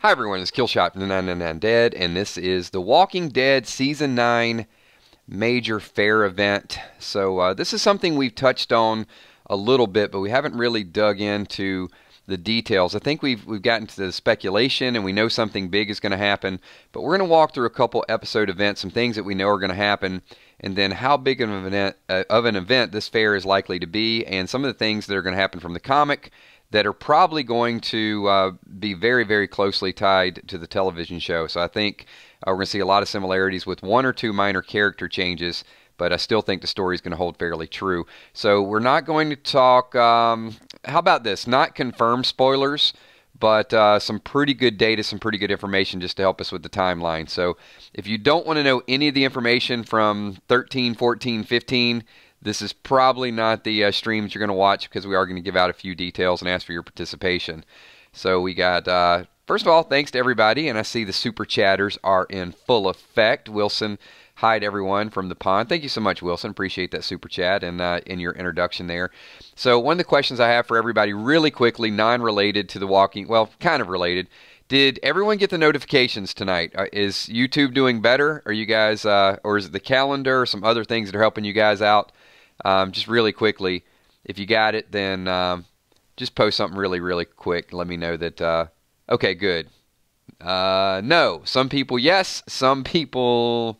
Hi everyone, it's Killshot from the 999 Dead, and this is The Walking Dead Season 9 Major Fair Event. So this is something we've touched on a little bit, but we haven't really dug into the details. I think we've gotten to the speculation, and we know something big is going to happen, but we're going to walk through a couple episode events, some things that we know are going to happen, and then how big of an event this fair is likely to be, and some of the things that are going to happen from the comic that are probably going to be very, very closely tied to the television show. So I think we're going to see a lot of similarities with one or two minor character changes, but I still think the story is going to hold fairly true. So we're not going to talk, how about this, not confirmed spoilers, but some pretty good data, some pretty good information just to help us with the timeline. So if you don't want to know any of the information from 13, 14, 15, this is probably not the streams you're going to watch, because we are going to give out a few details and ask for your participation. So we got, first of all, thanks to everybody, and I see the super chatters are in full effect. Wilson, hi to everyone from the pond. Thank you so much, Wilson. Appreciate that super chat and in your introduction there. So one of the questions I have for everybody really quickly, non-related to the walking, well, kind of related. Did everyone get the notifications tonight? Is YouTube doing better? Are you guys, or is it the calendar or some other things that are helping you guys out? Just really quickly, if you got it, then just post something really, really quick. Let me know that, okay, good. No, some people, yes, some people,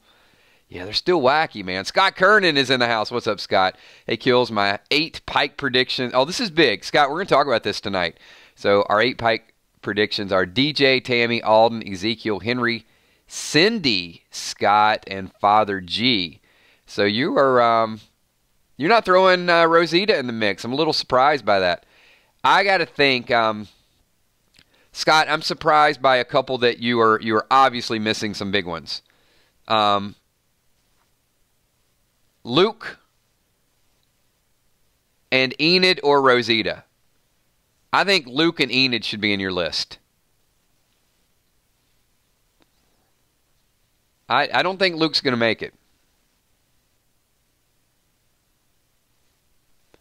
yeah, they're still wacky, man. Scott Kernan is in the house. What's up, Scott? Hey, Kills, my 8 pike predictions. Oh, this is big. Scott, we're going to talk about this tonight. So our 8 pike predictions are DJ, Tammy, Alden, Ezekiel, Henry, Cindy, Scott, and Father G. So you are, you're not throwing Rosita in the mix. I'm a little surprised by that. I got to think, Scott, I'm surprised by a couple that you are obviously missing some big ones. Luke and Enid or Rosita. I think Luke and Enid should be in your list. I don't think Luke's going to make it.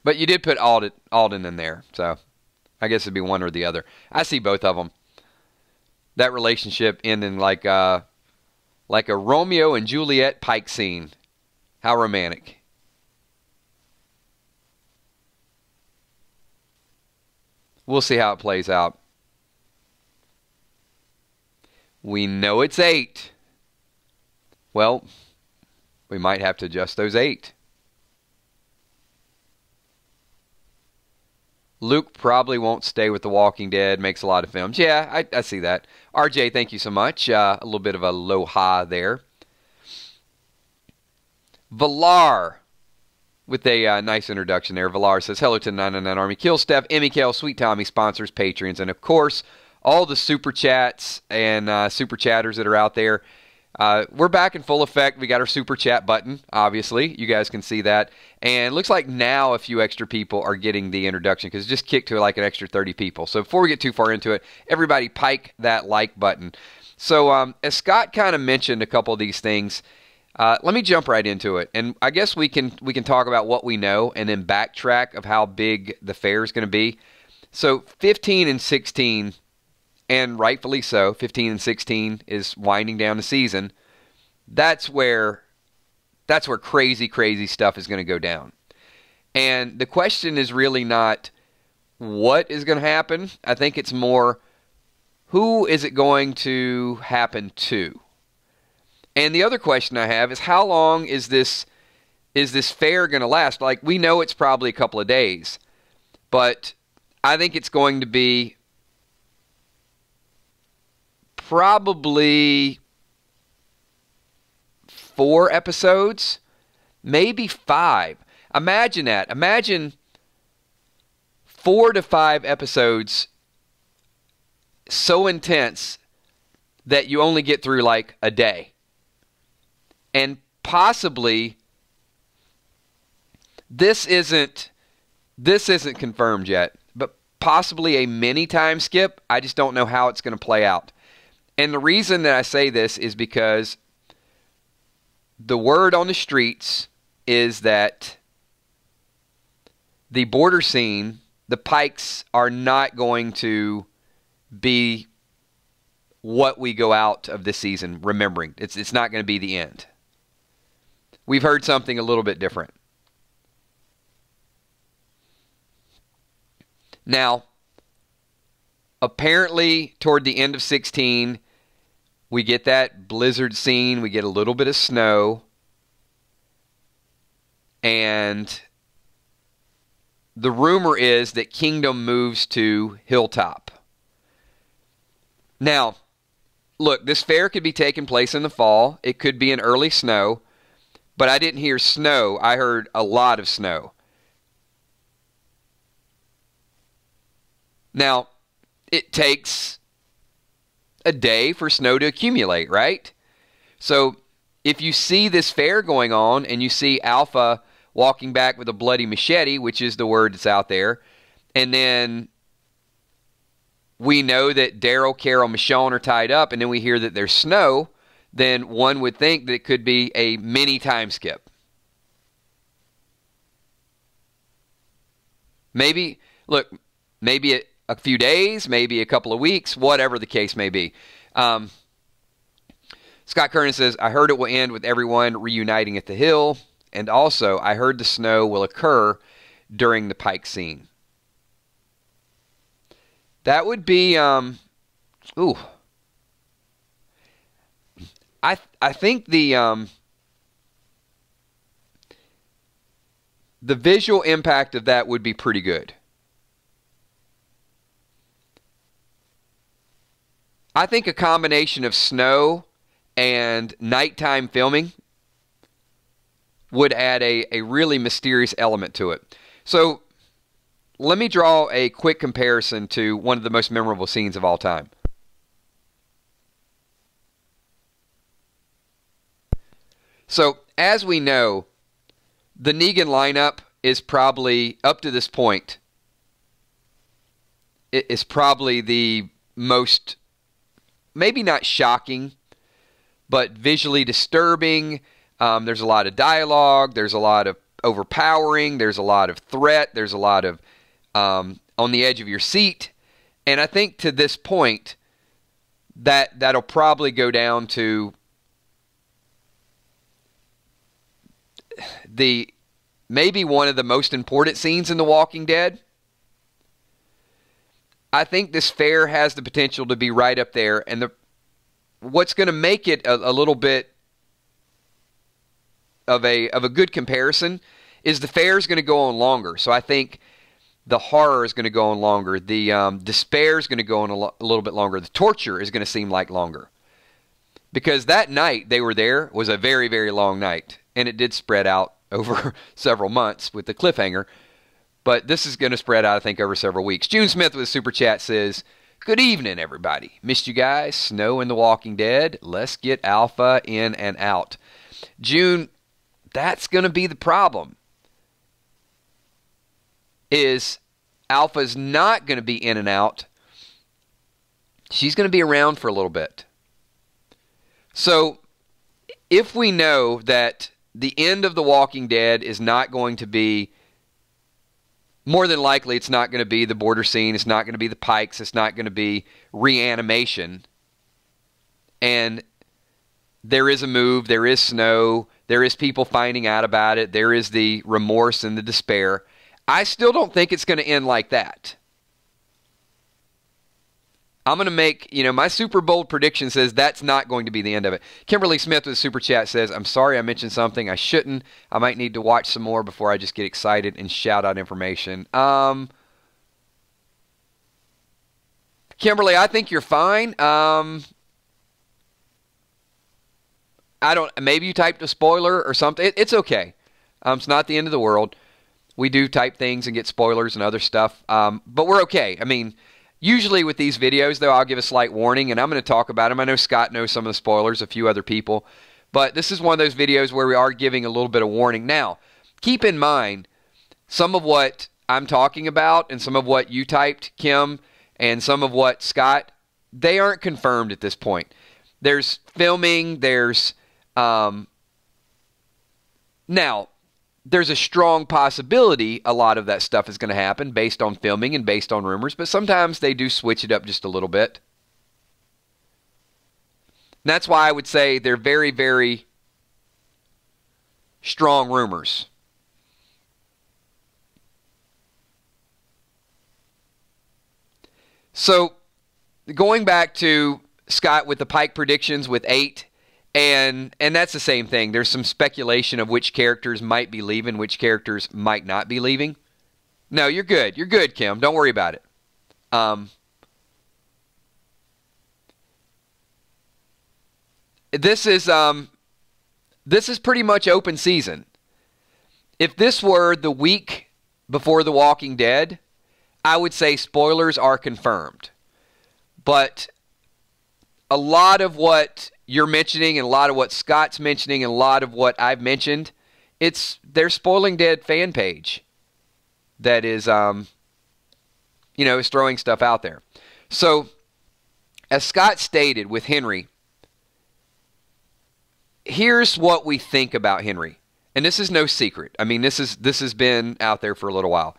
But you did put Alden in there, so I guess it'd be one or the other. I see both of them. That relationship ending like a Romeo and Juliet pike scene. How romantic. We'll see how it plays out. We know it's 8. Well, we might have to adjust those 8. Luke probably won't stay with The Walking Dead. Makes a lot of films. Yeah, I see that. RJ, thank you so much. A little bit of a aloha there. Valar, with a nice introduction there. Valar says, hello to the 999 Army. Kill Steph, Emmy Kale, Sweet Tommy, sponsors, Patreons, and of course, all the super chats and super chatters that are out there. We're back in full effect. We got our super chat button, obviously. You guys can see that. And it looks like now a few extra people are getting the introduction, because it just kicked to like an extra 30 people. So before we get too far into it, everybody pike that like button. So as Scott kind of mentioned a couple of these things, let me jump right into it. And I guess we can talk about what we know and then backtrack of how big the fair is going to be. So 15 and 16... and rightfully so, 15 and 16 is winding down the season. That's where crazy, crazy stuff is going to go down. And the question is really not what is going to happen. I think it's more, who is it going to happen to? And the other question I have is, how long is this fair going to last? Like, we know it's probably a couple of days, but I think it's going to be probably 4 episodes, maybe 5. Imagine that. Imagine 4 to 5 episodes so intense that you only get through like a day. And possibly this isn't confirmed yet, but possibly a mini time skip. I just don't know how it's going to play out. And the reason that I say this is because the word on the streets is that the border scene, the Pikes are not going to be what we go out of this season remembering. It's not going to be the end. We've heard something a little bit different. Now, apparently toward the end of 16, we get that blizzard scene. We get a little bit of snow. And the rumor is that Kingdom moves to Hilltop. Now, look, this fair could be taking place in the fall. It could be an early snow. But I didn't hear snow. I heard a lot of snow. Now, it takes a day for snow to accumulate, right? So if you see this fair going on and you see Alpha walking back with a bloody machete, which is the word that's out there, and then we know that Daryl, Carol, Michonne are tied up, and then we hear that there's snow, then one would think that it could be a mini time skip. Maybe, look, maybe a few days, maybe a couple of weeks, whatever the case may be. Scott Kernan says, I heard it will end with everyone reuniting at the hill, and also I heard the snow will occur during the pike scene. That would be, I think the visual impact of that would be pretty good. I think a combination of snow and nighttime filming would add a really mysterious element to it. So let me draw a quick comparison to one of the most memorable scenes of all time. So, as we know, the Negan lineup is probably, up to this point, it is probably the most, maybe not shocking, but visually disturbing. There's a lot of dialogue. There's a lot of overpowering. There's a lot of threat. There's a lot of on the edge of your seat. And I think to this point, that'll probably go down to maybe one of the most important scenes in The Walking Dead. I think this fair has the potential to be right up there, and what's going to make it a little bit of a good comparison is the fair is going to go on longer. So I think the horror is going to go on longer. The despair is going to go on a little bit longer. The torture is going to seem like longer. Because that night they were there was a very, very long night. And it did spread out over several months with the cliffhanger. But this is going to spread out, I think, over several weeks. June Smith with a super chat says, good evening, everybody. Missed you guys. Snow in The Walking Dead. Let's get Alpha in and out. June, that's going to be the problem. Is Alpha's not going to be in and out. She's going to be around for a little bit. So, if we know that the end of The Walking Dead is not going to be, more than likely it's not going to be the border scene, it's not going to be the pikes, it's not going to be reanimation, and there is a move, there is snow, there is people finding out about it, there is the remorse and the despair, I still don't think it's going to end like that. I'm going to make, my super bold prediction says that's not going to be the end of it. Kimberly Smith with a super chat says, I'm sorry I mentioned something I shouldn't. I might need to watch some more before I just get excited and shout out information. Kimberly, I think you're fine. Maybe you typed a spoiler or something. It's okay. It's not the end of the world. We do type things and get spoilers and other stuff. But we're okay. Usually with these videos, though, I'll give a slight warning, and I'm going to talk about them. I know Scott knows some of the spoilers, a few other people. But this is one of those videos where we are giving a little bit of warning. Now, keep in mind, some of what I'm talking about and some of what you typed, Kim, and some of what Scott, they aren't confirmed at this point. There's filming, there's... Now, there's a strong possibility a lot of that stuff is going to happen based on filming and based on rumors, but sometimes they do switch it up just a little bit. That's why I would say they're very, very strong rumors. So, going back to Scott with the Pike predictions with 8, and that's the same thing. There's some speculation of which characters might be leaving, which characters might not be leaving. No, you're good. You're good, Kim. Don't worry about it. This is pretty much open season. If this were the week before The Walking Dead, I would say spoilers are confirmed. But a lot of what you're mentioning and a lot of what Scott's mentioning and a lot of what I've mentioned, it's their Spoiling Dead fan page that is, is throwing stuff out there. So, as Scott stated with Henry, here's what we think about Henry. And this is no secret. I mean, this has been out there for a little while.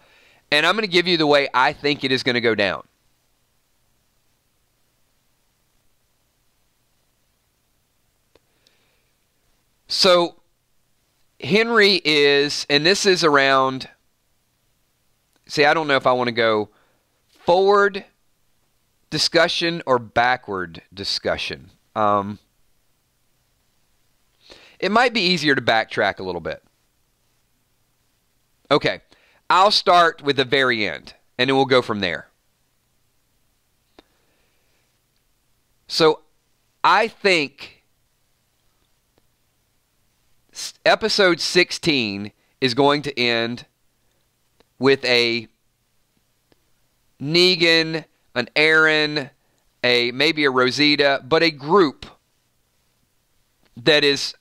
And I'm going to give you the way I think it is going to go down. So, Henry is, and this is around, see, I don't know if I want to go forward discussion or backward discussion. It might be easier to backtrack a little bit. Okay, I'll start with the very end, and then we'll go from there. So, I think episode 16 is going to end with a Negan, an Aaron, maybe a Rosita, but a group that is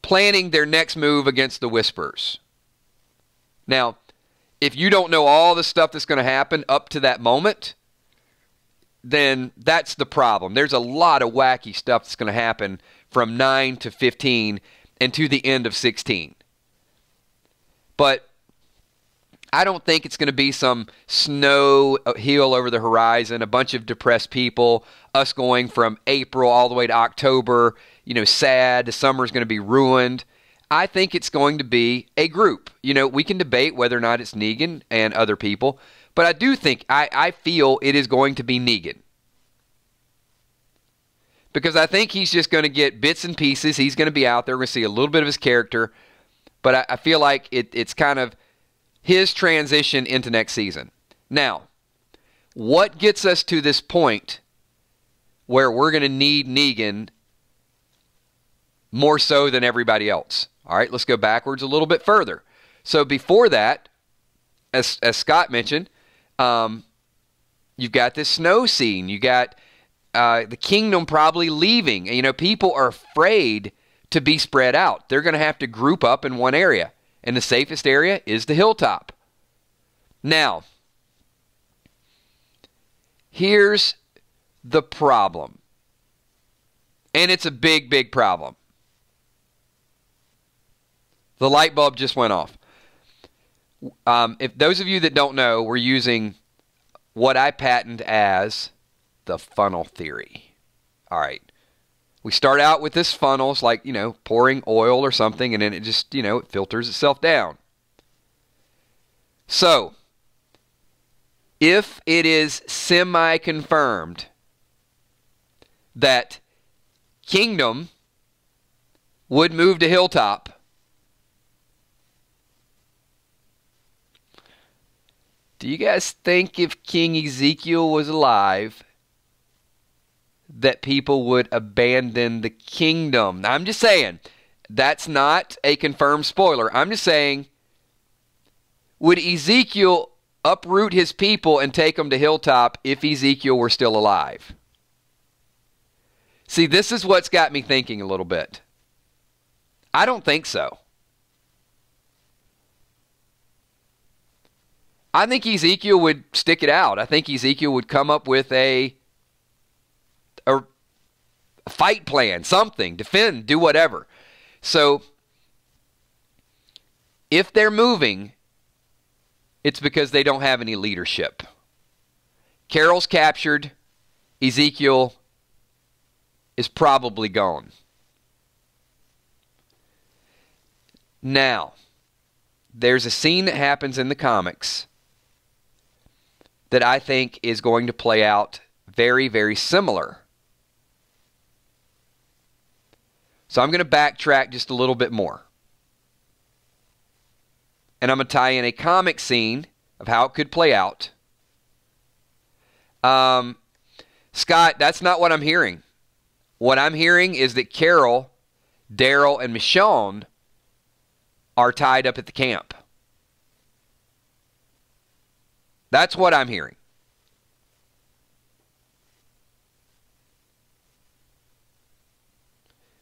planning their next move against the Whisperers. Now, if you don't know all the stuff that's going to happen up to that moment, then that's the problem. There's a lot of wacky stuff that's going to happen from 9 to 15 and to the end of 16. But I don't think it's going to be some snow hill over the horizon, a bunch of depressed people, us going from April all the way to October, sad, the summer's going to be ruined. I think it's going to be a group. We can debate whether or not it's Negan and other people, but I do think, I feel it is going to be Negan. Because I think he's just going to get bits and pieces. He's going to be out there. We're going to see a little bit of his character, but I feel like it's kind of his transition into next season. Now, what gets us to this point where we're going to need Negan more so than everybody else? All right, let's go backwards a little bit further. So before that, as Scott mentioned, you've got this snow scene. You got the kingdom probably leaving. People are afraid to be spread out. They're going to have to group up in one area. And the safest area is the hilltop. Now, here's the problem. And it's a big, big problem. The light bulb just went off. If those of you that don't know, we're using what I patent as the funnel theory. All right. We start out with this funnel. It's like, pouring oil or something, and then it just, it filters itself down. So, if it is semi-confirmed that Kingdom would move to Hilltop, do you guys think if King Ezekiel was alive that people would abandon the kingdom? I'm just saying, that's not a confirmed spoiler. I'm just saying, would Ezekiel uproot his people and take them to Hilltop if Ezekiel were still alive? See, this is what's got me thinking a little bit. I don't think so. I think Ezekiel would stick it out. I think Ezekiel would come up with a fight plan, something, defend, do whatever. So, if they're moving, it's because they don't have any leadership. Carol's captured. Ezekiel is probably gone. Now, there's a scene that happens in the comics that I think is going to play out very, very similar. So I'm going to backtrack just a little bit more. And I'm going to tie in a comic scene of how it could play out. Scott, that's not what I'm hearing. What I'm hearing is that Carol, Daryl, and Michonne are tied up at the camp. That's what I'm hearing.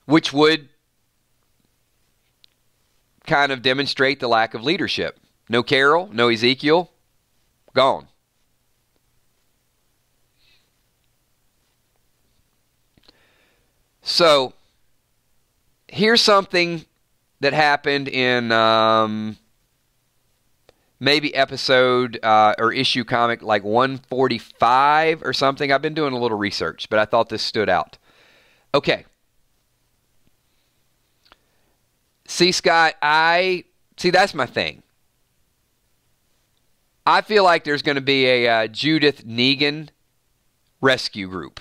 Which would kind of demonstrate the lack of leadership. No Carol, no Ezekiel, gone. So, here's something that happened in maybe episode or issue comic like 145 or something. I've been doing a little research, but I thought this stood out. Okay. See, Scott, see, that's my thing. I feel like there's going to be a Judith Negan rescue group.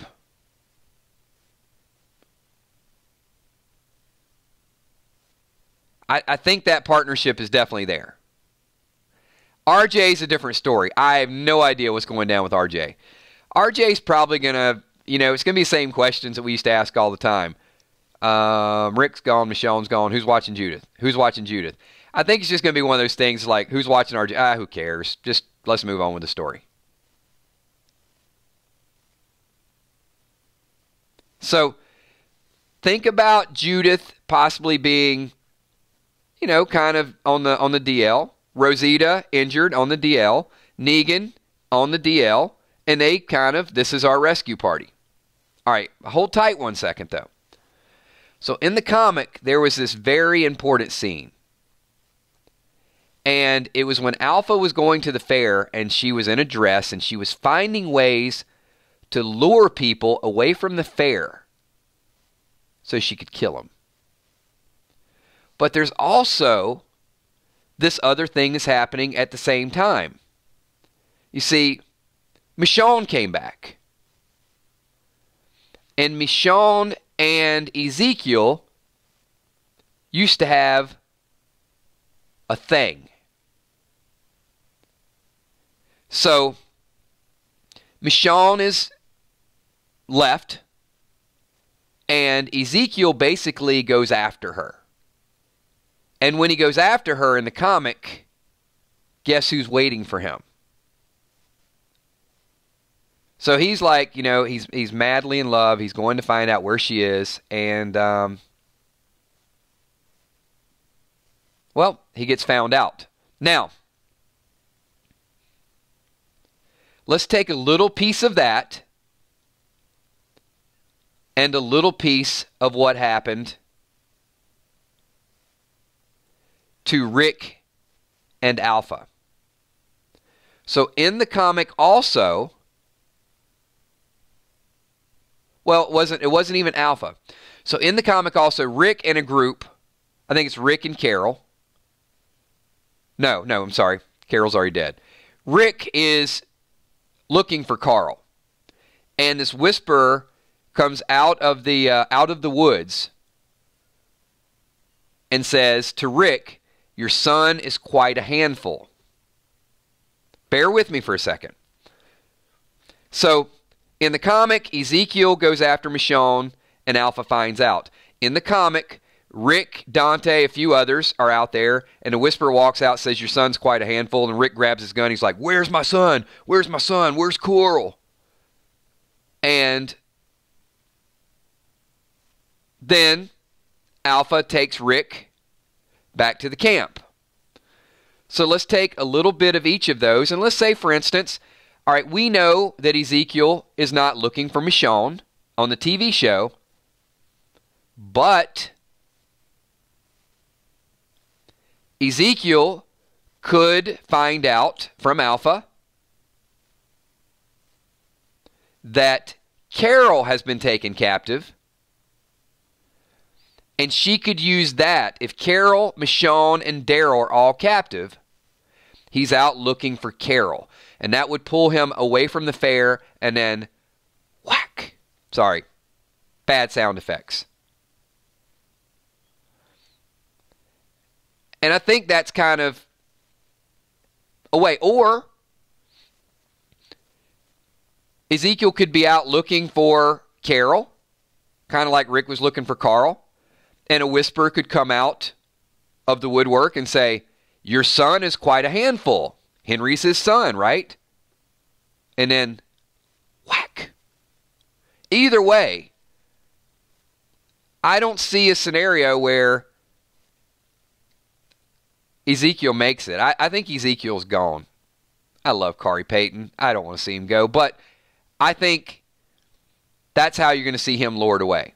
I think that partnership is definitely there. RJ is a different story. I have no idea what's going down with RJ. RJ's probably going to, it's going to be the same questions that we used to ask all the time. Rick's gone, Michonne's gone. Who's watching Judith? Who's watching Judith? I think it's just going to be one of those things like, who's watching RJ? Who cares? Just let's move on with the story. So, think about Judith possibly being, kind of on the DL. Rosita injured on the DL. Negan on the DL. And they this is our rescue party. All right, hold tight 1 second, though. So in the comic, there was this very important scene. And it was when Alpha was going to the fair and she was in a dress and she was finding ways to lure people away from the fair so she could kill them. But there's also this other thing that's happening at the same time. You see, Michonne came back. And Michonne and Ezekiel used to have a thing. So, Michonne is left, and Ezekiel basically goes after her. And when he goes after her in the comic, guess who's waiting for him? So he's like, he's madly in love. He's going to find out where she is. And, well, he gets found out. Now, let's take a little piece of that and a little piece of what happened to Rick and Alpha. So in the comic also, well, it wasn't even Alpha. So in the comic also, Rick and a group, I think it's Rick and Carol. No, I'm sorry. Carol's already dead. Rick is looking for Carl. And this whisperer comes out of the woods and says to Rick, "Your son is quite a handful." Bear with me for a second. So, in the comic, Ezekiel goes after Michonne, and Alpha finds out. In the comic, Rick, Dante, a few others are out there, and a whisperer walks out, says, "Your son's quite a handful," and Rick grabs his gun. He's like, "Where's my son? Where's my son? Where's Coral?" And then Alpha takes Rick back to the camp. So let's take a little bit of each of those, and let's say, for instance, all right, we know that Ezekiel is not looking for Michonne on the TV show, but Ezekiel could find out from Alpha that Carol has been taken captive And she could use that. If Carol, Michonne, and Daryl are all captive, he's out looking for Carol. And that would pull him away from the fair and then whack. Sorry. Bad sound effects. And I think that's kind of a way. Or Ezekiel could be out looking for Carol, kind of like Rick was looking for Carl. And a whisper could come out of the woodwork and say, your son is quite a handful. Henry's his son, right? And then, whack. Either way, I don't see a scenario where Ezekiel makes it. I think Ezekiel's gone. I love Corey Payton. I don't want to see him go. But I think that's how you're going to see him lured away.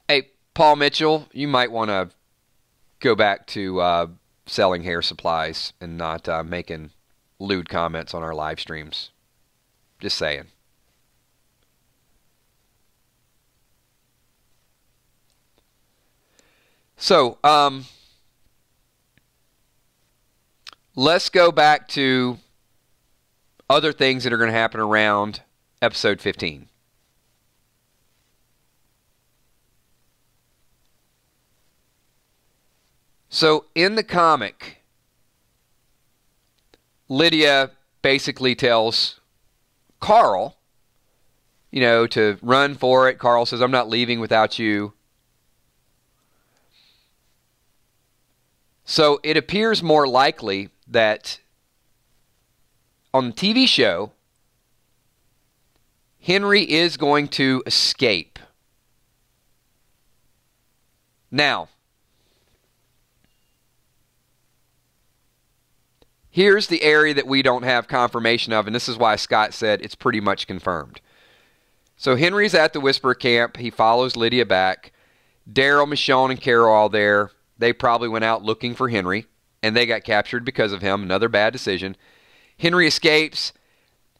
Hey, Paul Mitchell, you might want to go back to selling hair supplies and not making lewd comments on our live streams. Just saying. So, let's go back to other things that are going to happen around episode 15. So in the comic, Lydia basically tells Carl, to run for it. Carl says, I'm not leaving without you. So it appears more likely that on the TV show, Henry is going to escape. Now, here's the area that we don't have confirmation of, and this is why Scott said it's pretty much confirmed. So Henry's at the Whisperer camp. He follows Lydia back. Daryl, Michonne, and Carol are all there. They probably went out looking for Henry, and they got captured because of him. Another bad decision. Henry escapes.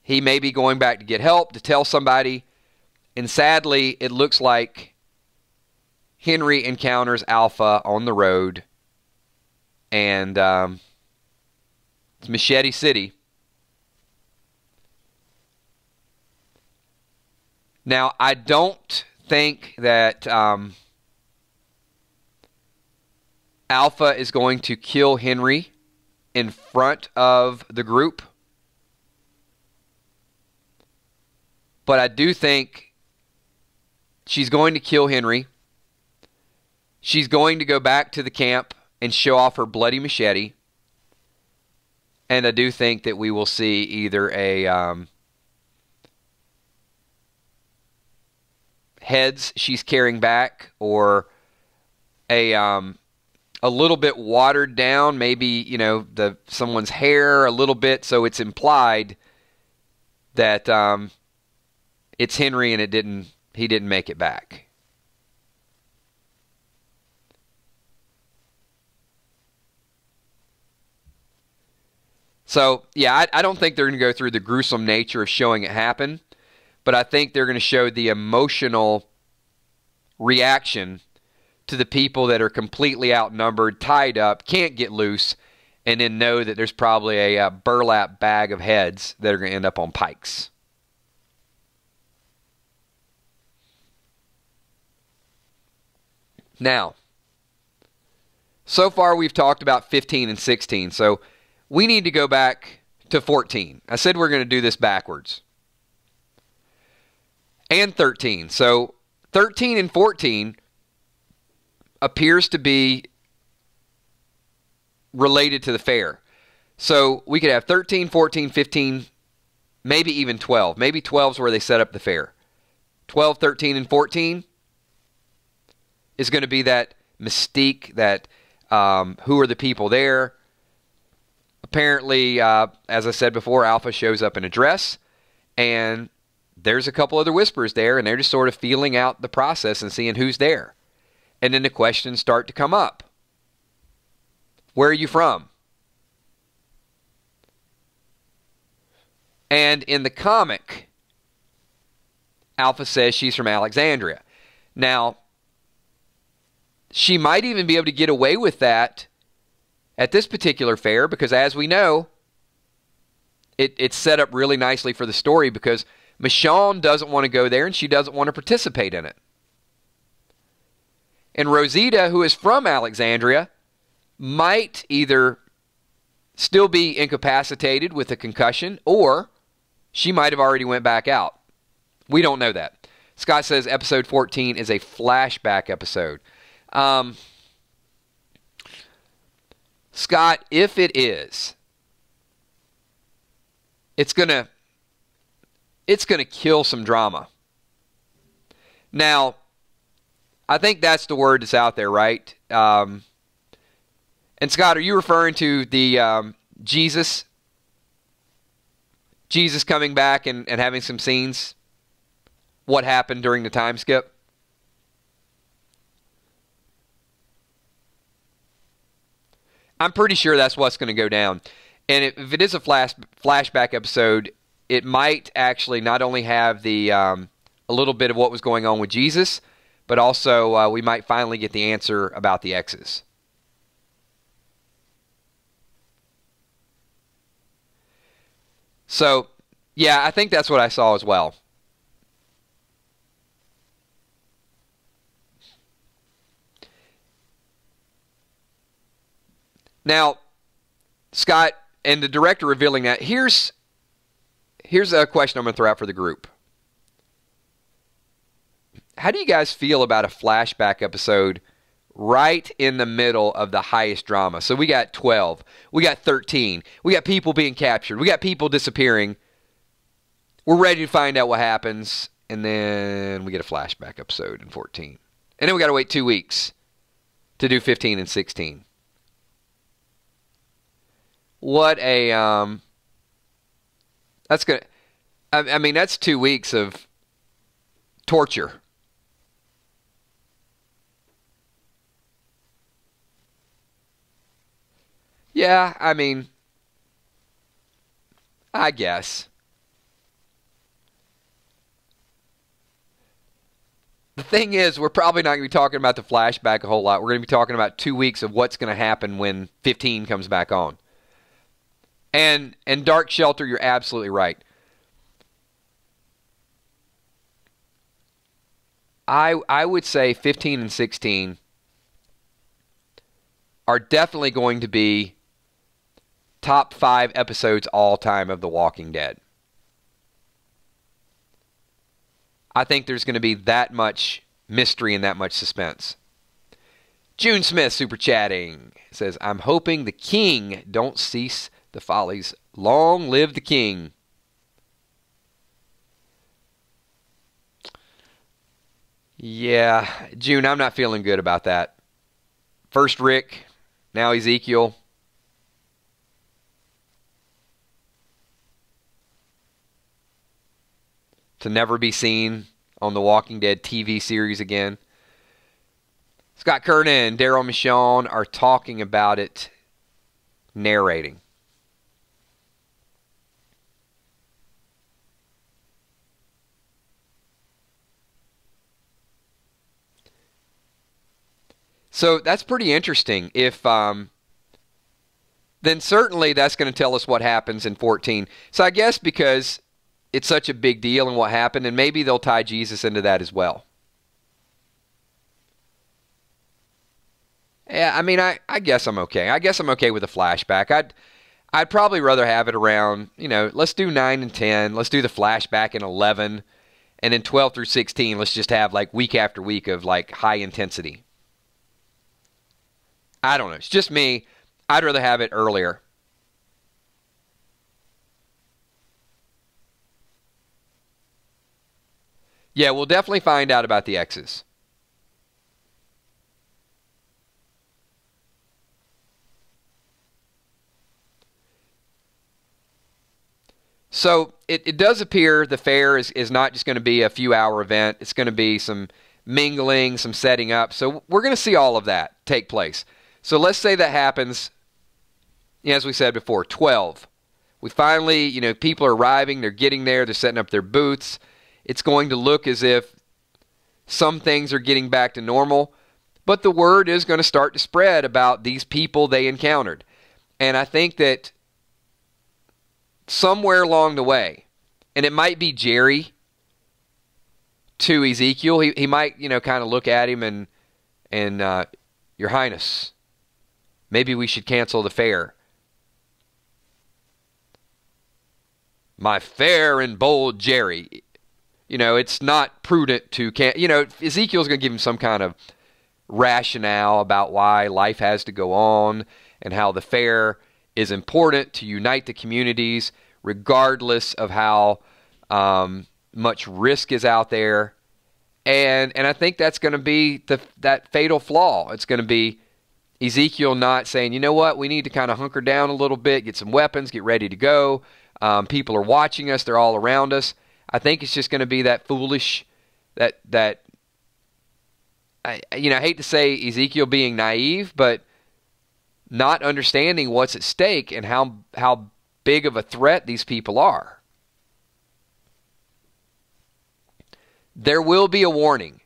He may be going back to get help, to tell somebody. And sadly, it looks like Henry encounters Alpha on the road. And it's Machete City. Now, I don't think that Alpha is going to kill Henry in front of the group. But I do think she's going to kill Henry. She's going to go back to the camp and show off her bloody machete. And I do think that we will see either a heads she's carrying back, or a little bit watered down, maybe someone's hair a little bit, so it's implied that it's Henry and he didn't make it back. So, yeah, I don't think they're going to go through the gruesome nature of showing it happen, but I think they're going to show the emotional reaction to the people that are completely outnumbered, tied up, can't get loose, and then know that there's probably a burlap bag of heads that are going to end up on pikes. Now, so far we've talked about 15 and 16, so we need to go back to 14. I said we're going to do this backwards. And 13. So 13 and 14 appears to be related to the fair. So we could have 13, 14, 15, maybe even 12. Maybe 12 is where they set up the fair. 12, 13, and 14 is going to be that mystique, that who are the people there. Apparently, as I said before, Alpha shows up in a dress, and there's a couple other whisperers there, and they're just sort of feeling out the process and seeing who's there. And then the questions start to come up. Where are you from? And in the comic, Alpha says she's from Alexandria. Now, she might even be able to get away with that at this particular fair because, as we know, it's set up really nicely for the story because Michonne doesn't want to go there and she doesn't want to participate in it. And Rosita, who is from Alexandria, might either still be incapacitated with a concussion or she might have already went back out. We don't know that. Scott says episode 14 is a flashback episode. Scott, if it is, it's gonna kill some drama. Now, I think that's the word that's out there, right? And Scott, are you referring to the Jesus coming back and having some scenes? What happened during the time skip? I'm pretty sure that's what's going to go down. And if it is a flashback episode, it might actually not only have the a little bit of what was going on with Jesus, but also we might finally get the answer about the X's. So, yeah, I think that's what I saw as well. Now, Scott and the director revealing that, here's a question I'm going to throw out for the group. How do you guys feel about a flashback episode right in the middle of the highest drama? So we got 12, we got 13, we got people being captured, we got people disappearing. We're ready to find out what happens, and then we get a flashback episode in 14. And then we got to wait 2 weeks to do 15 and 16. What a, that's going to, I mean, that's 2 weeks of torture. Yeah, I mean, I guess. The thing is, we're probably not going to be talking about the flashback a whole lot. We're going to be talking about 2 weeks of what's going to happen when 15 comes back on. And Dark Shelter, you're absolutely right. I would say 15 and 16 are definitely going to be top 5 episodes all time of The Walking Dead. I think there's going to be that much mystery and that much suspense. June Smith super chatting says, I'm hoping the king don't cease the follies. Long live the king. Yeah, June, I'm not feeling good about that. First Rick, now Ezekiel. To never be seen on the Walking Dead TV series again. Scott Kernan and Daryl Michonne are talking about it, narrating. So that's pretty interesting. If then certainly that's going to tell us what happens in 14. So I guess because it's such a big deal and what happened, and maybe they'll tie Jesus into that as well. Yeah, I mean, I guess I'm okay. I guess I'm okay with a flashback. I'd probably rather have it around, let's do 9 and 10. Let's do the flashback in 11. And then 12 through 16, let's just have like week after week of like high intensity. I don't know. It's just me. I'd rather have it earlier. Yeah, we'll definitely find out about the X's. So it does appear the fair is not just going to be a few-hour event. It's going to be some mingling, some setting up. So we're going to see all of that take place. So let's say that happens, as we said before, 12. We finally, people are arriving. They're getting there. They're setting up their booths. It's going to look as if some things are getting back to normal. But the word is going to start to spread about these people they encountered. And I think that somewhere along the way, and it might be Jerry to Ezekiel, he might, kind of look at him and Your Highness, maybe we should cancel the fair. My fair and bold Jerry. It's not prudent to Ezekiel's going to give him some kind of rationale about why life has to go on and how the fair is important to unite the communities regardless of how much risk is out there. And I think that's going to be that fatal flaw. It's going to be Ezekiel not saying, you know what, we need to kind of hunker down a little bit, get some weapons, get ready to go. People are watching us. They're all around us. I think it's just going to be that foolish, I hate to say Ezekiel being naive, but not understanding what's at stake and how big of a threat these people are. There will be a warning.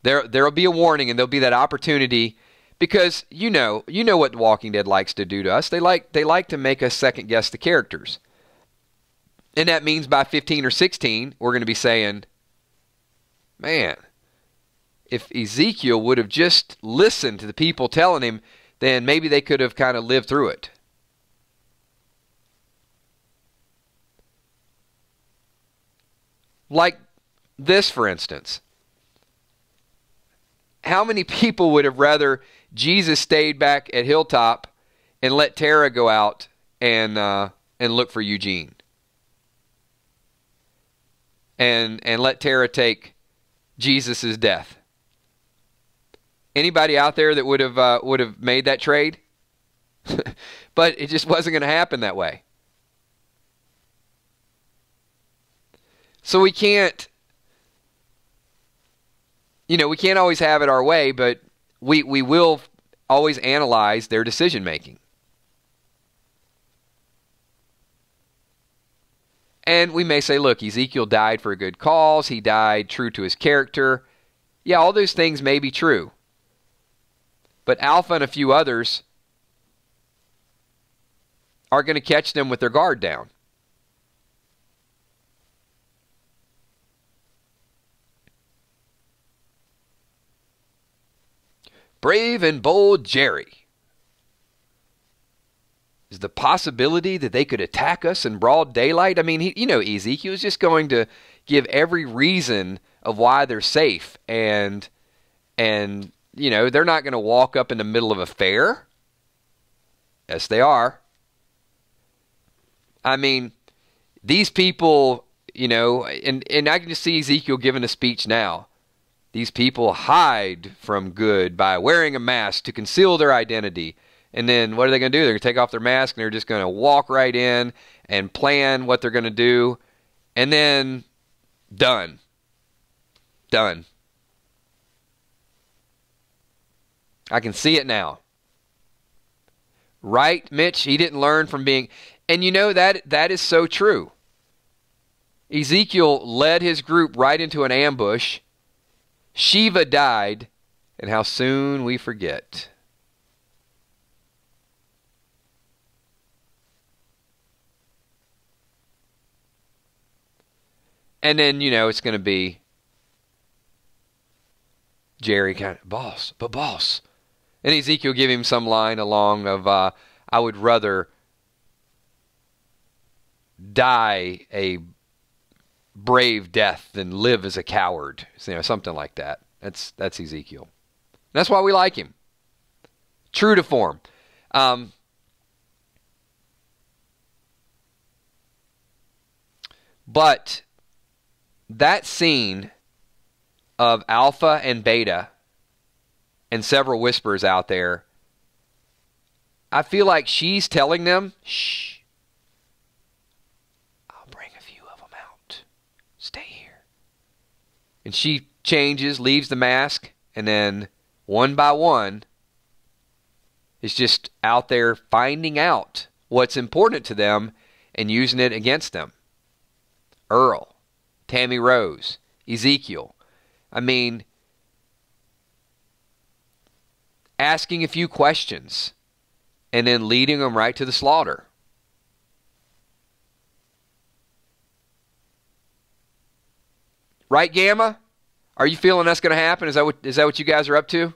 There will be a warning, and there'll be that opportunity, because you know what The Walking Dead likes to do to us. They like to make us second guess the characters. And that means by 15 or 16, we're going to be saying, man, if Ezekiel would have just listened to the people telling him, then maybe they could have kind of lived through it. Like this, for instance. How many people would have rather Jesus stayed back at Hilltop and let Tara go out and look for Eugene? And let Tara take Jesus' death? Anybody out there that would have made that trade? But it just wasn't going to happen that way. So we can't, we can't always have it our way, but we will always analyze their decision making. And we may say, look, Ezekiel died for a good cause. He died true to his character. Yeah, all those things may be true. But Alpha and a few others are going to catch them with their guard down. Brave and bold Jerry. Is the possibility that they could attack us in broad daylight? I mean, Ezekiel is just going to give every reason of why they're safe. And they're not going to walk up in the middle of a fair. Yes, they are. I mean, these people, and I can just see Ezekiel giving a speech now. These people hide from good by wearing a mask to conceal their identity. And then what are they going to do? They're going to take off their mask and they're just going to walk right in and plan what they're going to do. And then, done. Done. I can see it now. Right, Mitch? He didn't learn from being... And that is so true. Ezekiel led his group right into an ambush. Shiva died, and how soon we forget. And then, it's going to be Jerry kind of, boss. And Ezekiel give him some line along of, I would rather die a brave death than live as a coward. Something like that. That's Ezekiel. That's why we like him. True to form. But that scene of Alpha and Beta and several whispers out there, I feel like she's telling them, shh, And she changes, leaves the mask, and then one by one is just out there finding out what's important to them and using it against them. Earl, Tammy Rose, Ezekiel. I mean, asking a few questions and then leading them right to the slaughter. Right, Gamma? Are you feeling that's going to happen? Is that what you guys are up to?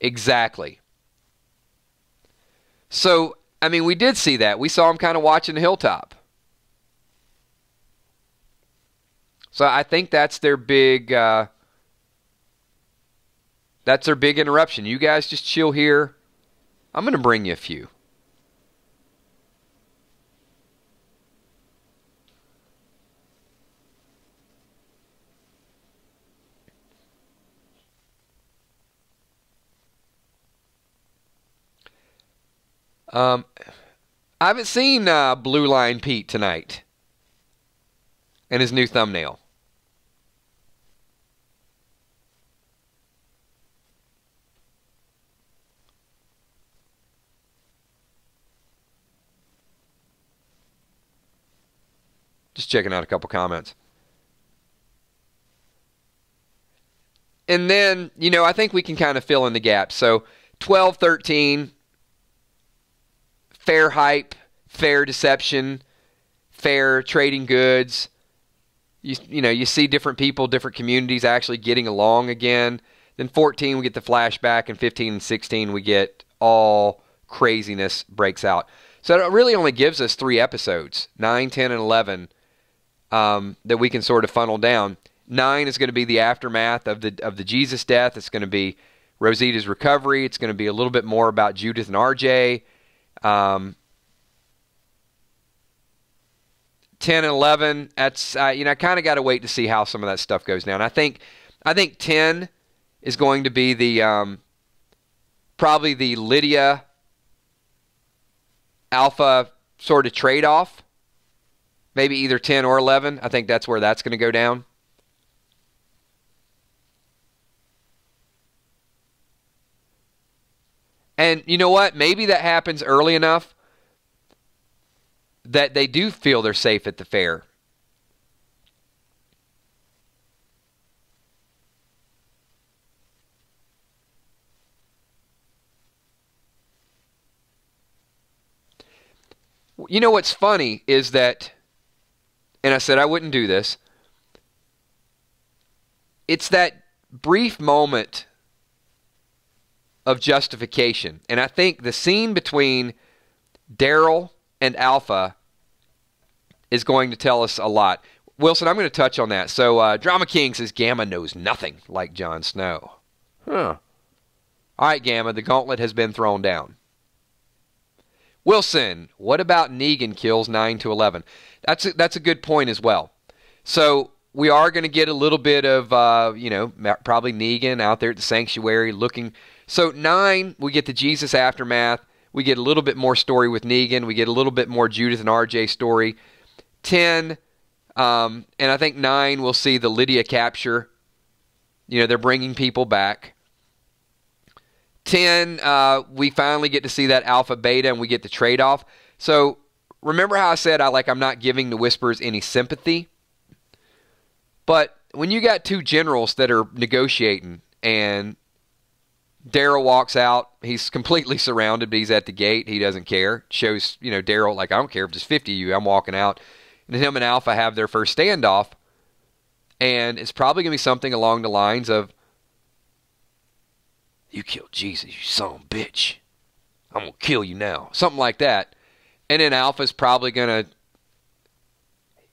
Exactly. So, I mean, we did see that. We saw him kind of watching the hilltop. So I think that's their big interruption. You guys just chill here. I'm going to bring you a few. I haven't seen Blue Line Pete tonight and his new thumbnail. Just checking out a couple comments. And then, I think we can kind of fill in the gaps. So 12, 13, fair hype, fair deception, fair trading goods. You see different people, different communities actually getting along again. Then 14, we get the flashback, and 15 and 16, we get all craziness breaks out. So it really only gives us 3 episodes, 9, 10, and 11, that we can sort of funnel down. 9 is going to be the aftermath of the Jesus death. It's going to be Rosita's recovery. It's going to be a little bit more about Judith and RJ. 10 and 11, that's I kind of got to wait to see how some of that stuff goes down. I think 10 is going to be the probably the Lydia Alpha sort of trade-off. Maybe either 10 or 11. I think that's where that's going to go down. And you know what? Maybe that happens early enough that they do feel they're safe at the fair. You know what's funny is that, and I said I wouldn't do this, it's that brief moment of justification. And I think the scene between Daryl and Alpha is going to tell us a lot. Wilson, I'm going to touch on that. So Drama King says Gamma knows nothing like Jon Snow. Huh. All right, Gamma, the gauntlet has been thrown down. Wilson, what about Negan kills 9 to 11? That's a good point as well. So we are going to get a little bit of, probably Negan out there at the sanctuary looking. So 9, we get the Jesus aftermath. We get a little bit more story with Negan. We get a little bit more Judith and RJ story. 10, and I think 9, we'll see the Lydia capture. They're bringing people back. 10, we finally get to see that alpha beta and we get the trade-off. So remember how I said I'm not giving the Whisperers any sympathy? But when you got 2 generals that are negotiating and Daryl walks out, he's completely surrounded, but he's at the gate, he doesn't care. Shows, Daryl, I don't care if there's 50 of you, I'm walking out. And him and Alpha have their first standoff, and it's probably going to be something along the lines of, "You killed Jesus, you son of a bitch. I'm going to kill you now." Something like that. And then Alpha's probably going to,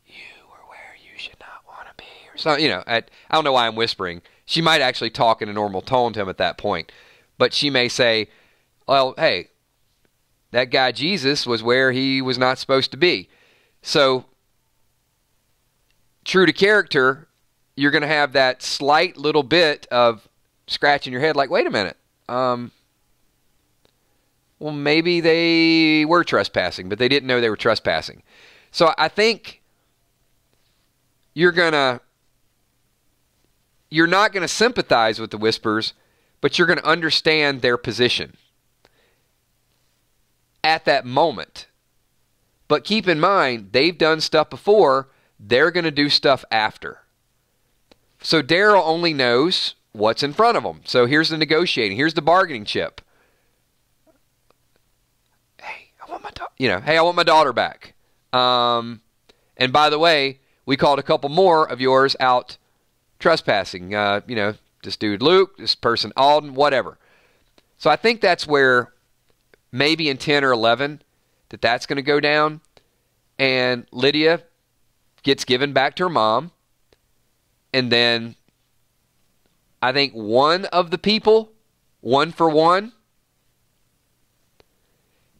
"You are where you should not want to be." Or something, I don't know why I'm whispering. She might actually talk in a normal tone to him at that point. But she may say, "Well, hey, that guy Jesus was where he was not supposed to be." So, true to character, you're going to have that slight little bit of scratching your head like, wait a minute. well, maybe they were trespassing, but they didn't know they were trespassing. So I think you're not going to sympathize with the Whispers, but you're going to understand their position at that moment. But keep in mind, they've done stuff before. They're going to do stuff after. So Daryl only knows what's in front of him. So here's the negotiating. Here's the bargaining chip. Hey, I want my daughter back. And by the way, we called a couple more of yours out trespassing. This dude Luke, this person Alden, whatever. So I think that's where maybe in 10 or 11 that's going to go down. And Lydia gets given back to her mom. And then I think one of the people, 1 for 1.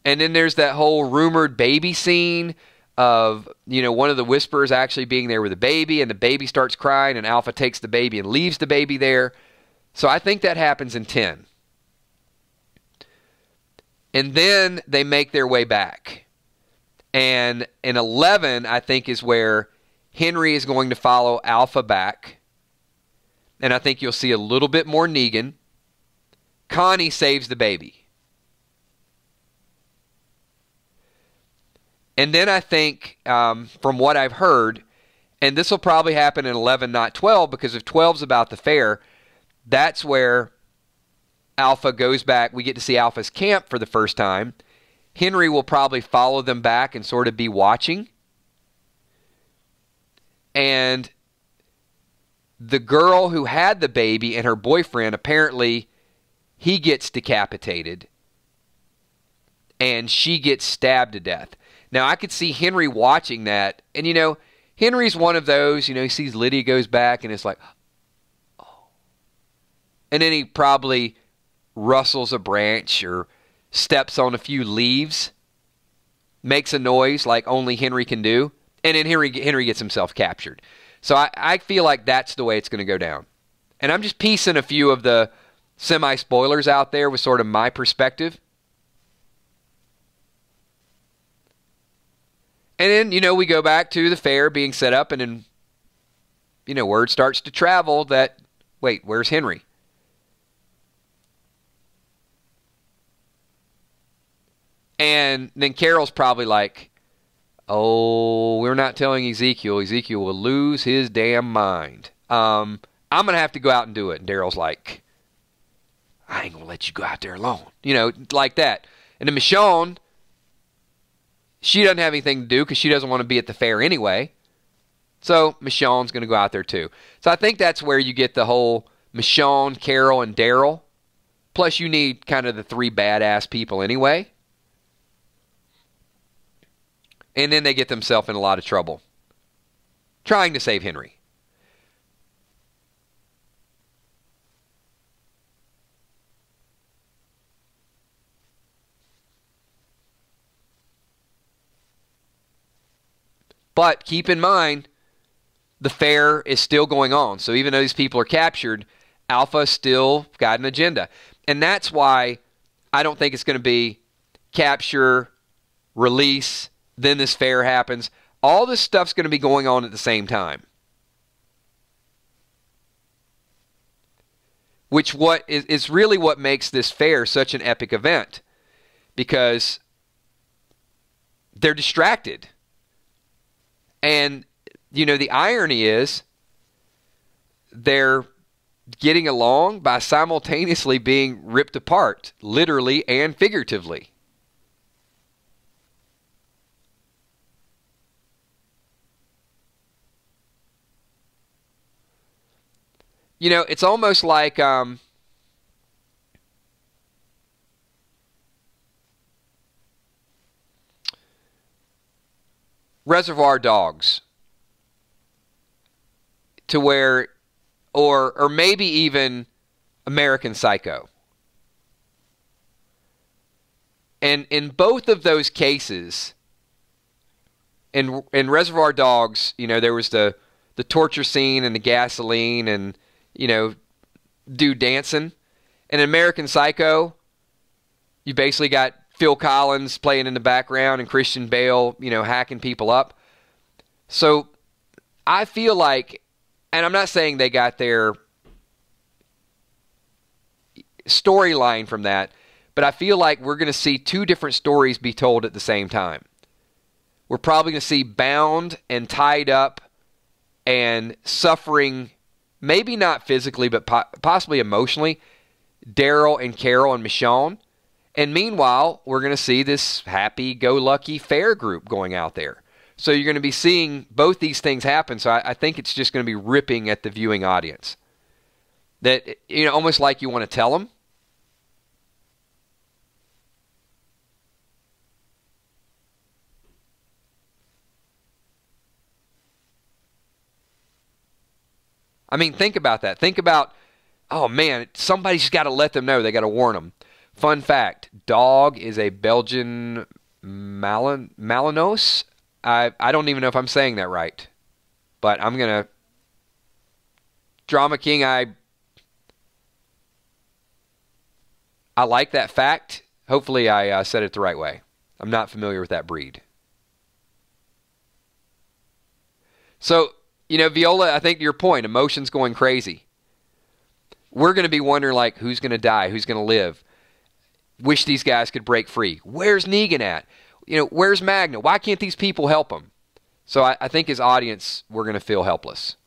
And then there's that whole rumored baby scene of, one of the Whisperers actually being there with a baby, and the baby starts crying, and Alpha takes the baby and leaves the baby there. So I think that happens in 10. And then they make their way back. And in 11, I think, is where Henry is going to follow Alpha back. And I think you'll see a little bit more Negan. Connie saves the baby. And then I think, from what I've heard, and this will probably happen in 11, not 12, because if 12's about the fair, that's where Alpha goes back. We get to see Alpha's camp for the first time. Henry will probably follow them back and sort of be watching. And the girl who had the baby and her boyfriend, apparently he gets decapitated and she gets stabbed to death. Now, I could see Henry watching that, and, Henry's one of those, he sees Lydia goes back, and it's like, oh. And then he probably rustles a branch or steps on a few leaves, makes a noise like only Henry can do, and then Henry gets himself captured. So I feel like that's the way it's going to go down. And I'm just piecing a few of the semi-spoilers out there with sort of my perspective. And then, we go back to the fair being set up, and then, word starts to travel that, wait, where's Henry? And then Carol's probably like, oh, we're not telling Ezekiel. Ezekiel will lose his damn mind. I'm going to have to go out and do it. And Daryl's like, I ain't going to let you go out there alone. Like that. And then Michonne, she doesn't have anything to do because she doesn't want to be at the fair anyway. So Michonne's going to go out there too. So I think that's where you get the whole Michonne, Carol, and Daryl. Plus you need kind of the 3 badass people anyway. And then they get themselves in a lot of trouble trying to save Henry. But keep in mind, the fair is still going on. So even though these people are captured, Alpha still got an agenda. And that's why I don't think it's going to be capture, release, then this fair happens. All this stuff's going to be going on at the same time. Which is really what makes this fair such an epic event. Because they're distracted. And, the irony is they're getting along by simultaneously being ripped apart, literally and figuratively. It's almost like Reservoir Dogs, to where, or maybe even American Psycho. And in both of those cases, in Reservoir Dogs, there was the torture scene and the gasoline and, dude dancing. In American Psycho, you basically got Phil Collins playing in the background and Christian Bale, hacking people up. So I feel like, and I'm not saying they got their storyline from that, but I feel like we're going to see two different stories be told at the same time. We're probably going to see bound and tied up and suffering, maybe not physically, but possibly emotionally, Daryl and Carol and Michonne. And meanwhile, we're going to see this happy-go-lucky fair group going out there. So you're going to be seeing both these things happen. So I think it's just going to be ripping at the viewing audience. That, almost like you want to tell them. I mean, think about that. Think about, oh man, somebody's got to let them know. They got to warn them. Fun fact, dog is a Belgian Malinois. I don't even know if I'm saying that right. But I'm going to... Drama King, I like that fact. Hopefully I said it the right way. I'm not familiar with that breed. So, Viola, I think to your point, emotions going crazy. We're going to be wondering, like, who's going to die? Who's going to live? Wish these guys could break free. Where's Negan at? Where's Magna? Why can't these people help him? So I think as audience, we're going to feel helpless.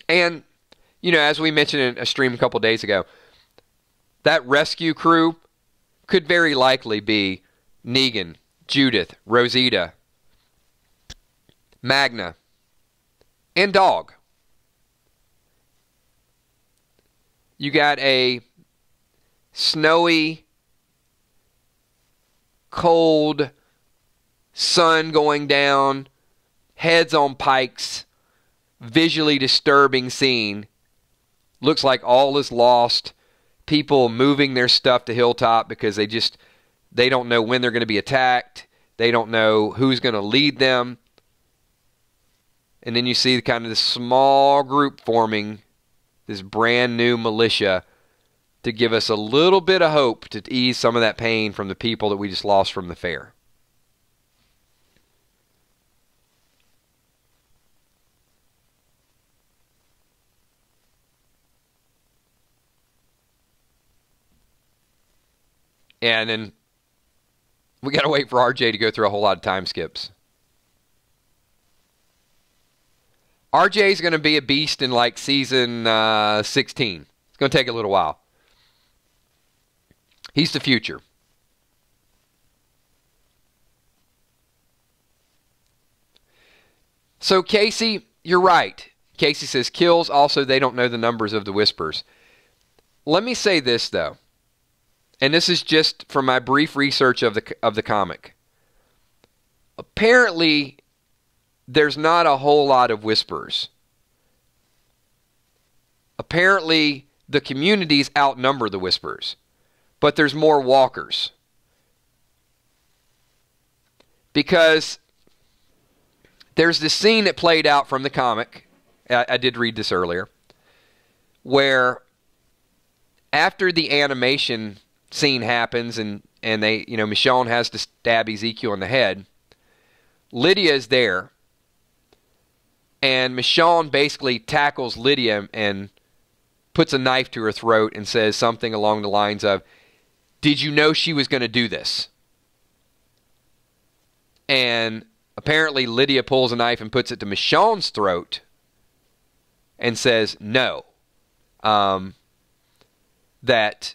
And, as we mentioned in a stream a couple days ago, that rescue crew could very likely be Negan, Judith, Rosita, Magna, and Dog. You got a snowy, cold, sun going down, heads on pikes, visually disturbing scene. Looks like all is lost. People moving their stuff to Hilltop because they don't know when they're going to be attacked. They don't know who's going to lead them. And then you see kind of this small group forming, this brand new militia, to give us a little bit of hope to ease some of that pain from the people that we just lost from the fair. And then we got to wait for RJ to go through a whole lot of time skips. RJ's going to be a beast in like season 16. It's going to take a little while. He's the future. So Casey, you're right. Casey says kills. Also, they don't know the numbers of the Whispers. Let me say this, though. And this is just from my brief research of the comic. Apparently, there's not a whole lot of Whispers. Apparently, the communities outnumber the Whispers. But there's more walkers. Because there's this scene that played out from the comic. I did read this earlier. Where after the animation scene happens and they, Michonne has to stab Ezekiel in the head. Lydia is there. And Michonne basically tackles Lydia and puts a knife to her throat and says something along the lines of, "Did you know she was going to do this?" And apparently Lydia pulls a knife and puts it to Michonne's throat and says no. That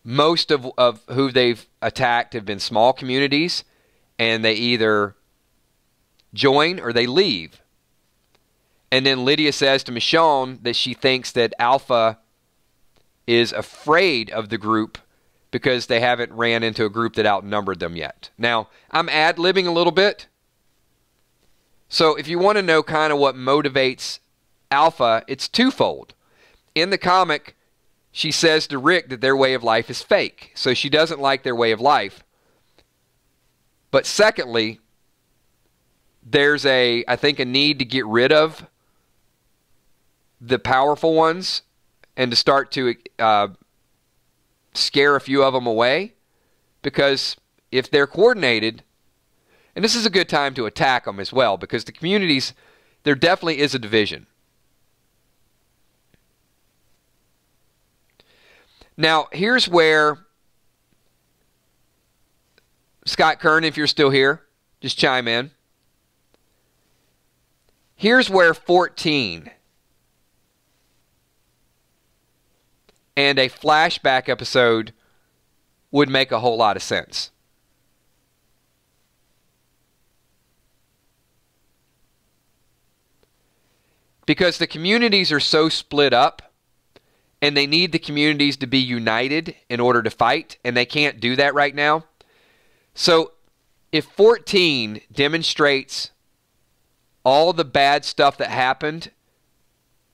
most of who they've attacked have been small communities, and they either join or they leave. And then Lydia says to Michonne that she thinks that Alpha is afraid of the group because they haven't ran into a group that outnumbered them yet. Now, I'm ad-libbing a little bit, So if you want to know kind of what motivates Alpha, it's twofold. In the comic, she says to Rick that their way of life is fake. So she doesn't like their way of life. But secondly, there's I think a need to get rid of the powerful ones and to start to scare a few of them away. Because if they're coordinated, and this is a good time to attack them as well, because the communities, there definitely is a division. Now, here's where, Scott Kern, if you're still here, just chime in. Here's where 14 and a flashback episode would make a whole lot of sense. Because the communities are so split up, and they need the communities to be united in order to fight, and they can't do that right now. So if 14 demonstrates all the bad stuff that happened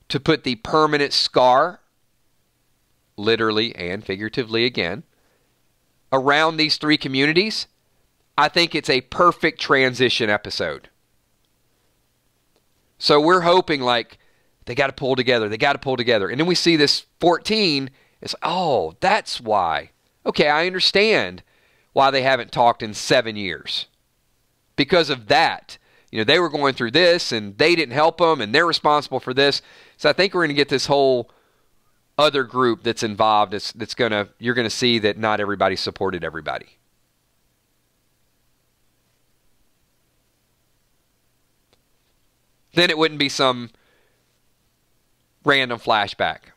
to put the permanent scar, literally and figuratively again, around these three communities, I think it's a perfect transition episode. So we're hoping like, they got to pull together. They got to pull together. And then we see this 14. It's, oh, that's why. Okay, I understand why they haven't talked in 7 years. Because of that. You know, they were going through this, and they didn't help them, and they're responsible for this. So I think we're going to get this whole other group that's involved. You're going to see that not everybody supported everybody. Then it wouldn't be some random flashback.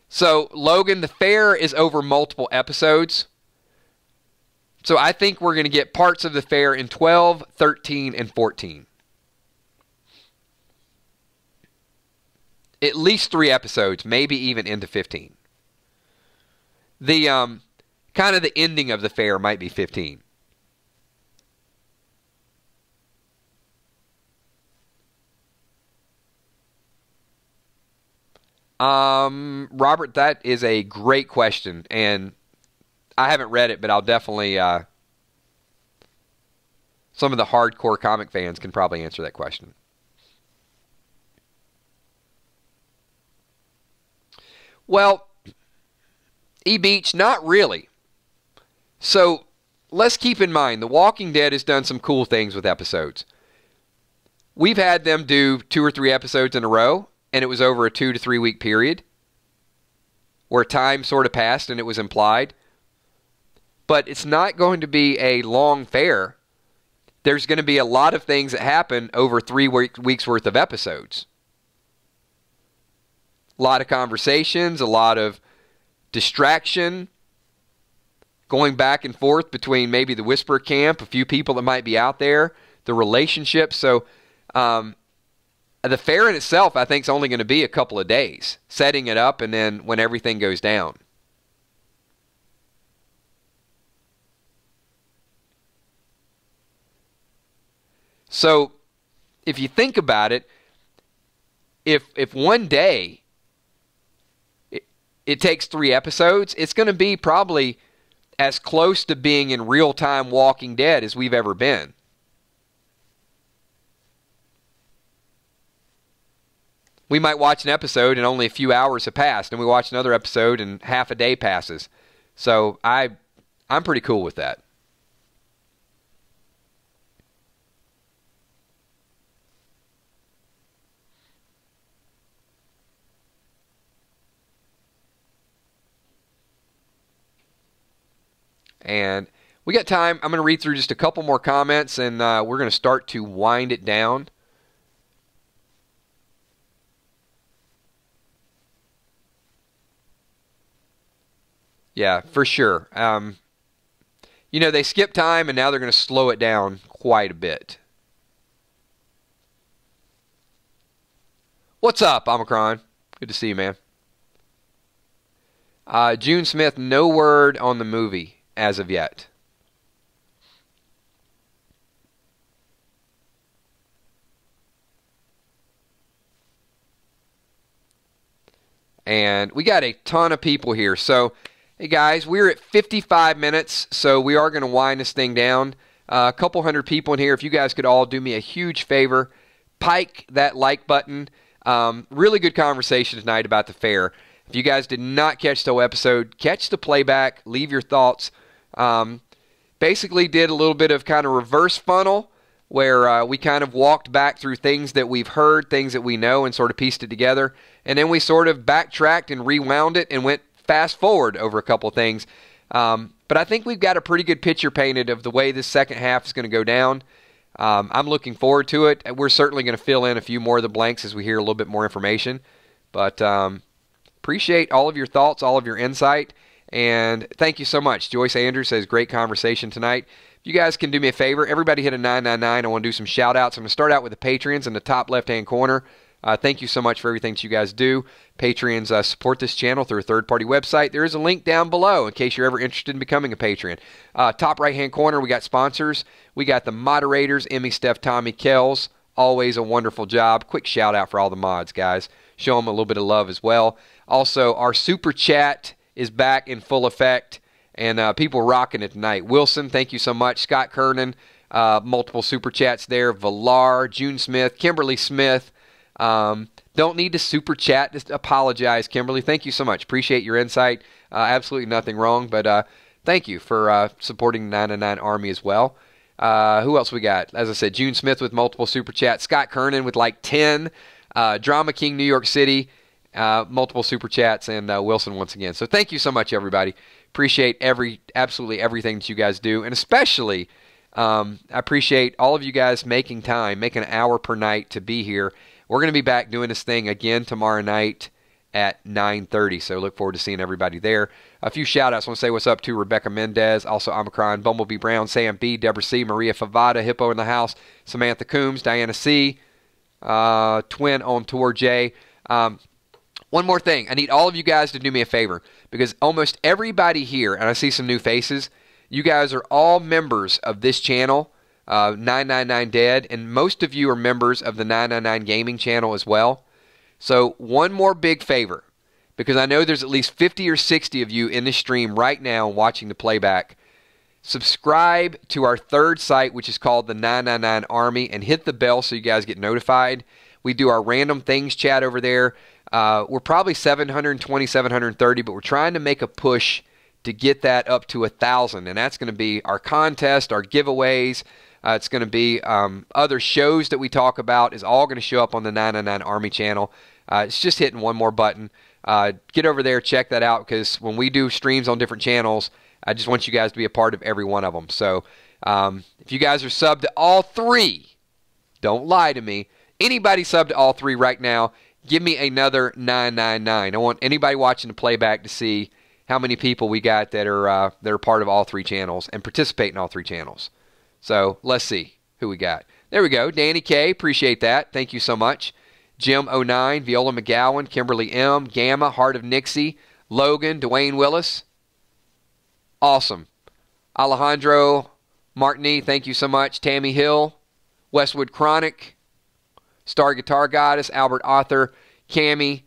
So, Logan, the fair is over multiple episodes. So I think we're going to get parts of the fair in 12, 13, and 14. At least 3 episodes, maybe even into 15. The kind of the ending of the fair might be 15. Robert, that is a great question, and I haven't read it, but I'll definitely, some of the hardcore comic fans can probably answer that question. Well, E-Beach, not really. So, let's keep in mind, The Walking Dead has done some cool things with episodes. We've had them do 2 or 3 episodes in a row, and it was over a 2 to 3 week period where time sort of passed and it was implied. But it's not going to be a long fair. There's going to be a lot of things that happen over 3 weeks worth of episodes. A lot of conversations, a lot of distraction, going back and forth between maybe the Whisperer camp, a few people that might be out there, the relationships. So, the fair in itself, I think, is only going to be a couple of days, setting it up and then when everything goes down. So, if you think about it, if one day it takes 3 episodes, it's going to be probably as close to being in real-time Walking Dead as we've ever been. We might watch an episode and only a few hours have passed, and we watch another episode and half a day passes. So I'm pretty cool with that. And we got time. I'm going to read through just a couple more comments, and we're going to start to wind it down. Yeah, for sure. You know, they skipped time, and now they're going to slow it down quite a bit. What's up, Omicron? Good to see you, man. June Smith, no word on the movie as of yet. And we got a ton of people here. So, hey guys, we're at 55 minutes, so we are going to wind this thing down. A couple hundred people in here. If you guys could all do me a huge favor, pike that like button. Really good conversation tonight about the fair. If you guys did not catch the whole episode, catch the playback, leave your thoughts. Basically did a little bit of kind of reverse funnel where we kind of walked back through things that we've heard, things that we know, and sort of pieced it together. And then we sort of backtracked and rewound it and went fast forward over a couple of things. But I think we've got a pretty good picture painted of the way this second half is going to go down. I'm looking forward to it. We're certainly going to fill in a few more of the blanks as we hear a little bit more information. But appreciate all of your thoughts, all of your insight. And thank you so much. Joyce Andrews says, great conversation tonight. If you guys can do me a favor, everybody hit a 999. I want to do some shout-outs. I'm going to start out with the Patreons in the top left-hand corner. Thank you so much for everything that you guys do. Patreons support this channel through a third-party website. There is a link down below in case you're ever interested in becoming a Patreon. Top right-hand corner, we got sponsors. We got the moderators, Emmy, Steph, Tommy, Kells. Always a wonderful job. Quick shout-out for all the mods, guys. Show them a little bit of love as well. Also, our Super Chat is back in full effect, and people rocking it tonight. Wilson, thank you so much. Scott Kernan, multiple Super Chats there. Villar, June Smith, Kimberly Smith. Don't need to super chat. Just apologize, Kimberly. Thank you so much. Appreciate your insight. Absolutely nothing wrong, but thank you for supporting the 999 Army as well. Who else we got? As I said, June Smith with multiple super chats. Scott Kernan with like 10. Drama King New York City, multiple super chats, and Wilson once again. So thank you so much, everybody. Appreciate absolutely everything that you guys do, and especially I appreciate all of you guys making time, making an hour per night to be here. We're going to be back doing this thing again tomorrow night at 9:30, so look forward to seeing everybody there. A few shout-outs. I want to say what's up to Rebecca Mendez, also Omicron, Bumblebee Brown, Sam B, Deborah C, Maria Favada, Hippo in the House, Samantha Coombs, Diana C, Twin on Tour J. One more thing. I need all of you guys to do me a favor, because almost everybody here, and I see some new faces, you guys are all members of this channel, 999 Dead, and most of you are members of the 999 Gaming channel as well. So one more big favor, because I know there's at least 50 or 60 of you in the stream right now watching the playback. Subscribe to our third site, which is called the 999 Army, and hit the bell so you guys get notified. We do our random things chat over there. We're probably 720, 730, but we're trying to make a push to get that up to 1,000, and that's going to be our contest, our giveaways. It's going to be other shows that we talk about is all going to show up on the 999 Army channel. It's just hitting one more button. Get over there, check that out, because when we do streams on different channels, I just want you guys to be a part of every one of them. So if you guys are subbed to all three, don't lie to me. Anybody subbed to all three right now, give me another 999. I want anybody watching the playback to see how many people we got that are part of all three channels and participate in all three channels. So let's see who we got. There we go. Danny K. Appreciate that. Thank you so much. Jim 09, Viola McGowan, Kimberly M, Gamma, Heart of Nixie, Logan, Dwayne Willis. Awesome. Alejandro Martini, thank you so much. Tammy Hill, Westwood Chronic, Star Guitar Goddess, Albert Author, Cammy,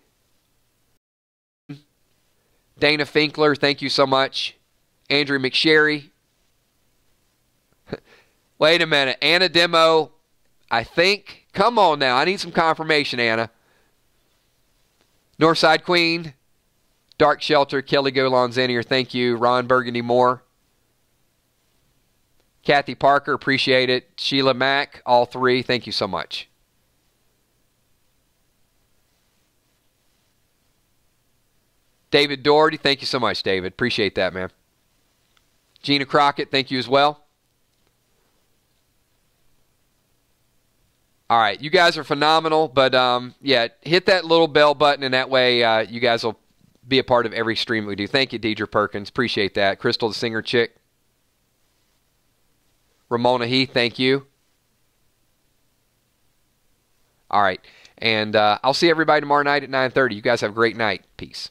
Dana Finkler, thank you so much. Andrew McSherry. Wait a minute. Anna Demo, I think. Come on now. I need some confirmation, Anna. Northside Queen. Dark Shelter. Kelly Golanzanier, thank you. Ron Burgundy Moore. Kathy Parker, appreciate it. Sheila Mack, all three. Thank you so much. David Doherty, thank you so much, David. Appreciate that, man. Gina Crockett, thank you as well. All right, you guys are phenomenal, but yeah, hit that little bell button, and that way you guys will be a part of every stream we do. Thank you, Deidre Perkins. Appreciate that. Crystal, the singer chick. Ramona Heath, thank you. All right, and I'll see everybody tomorrow night at 9:30. You guys have a great night. Peace.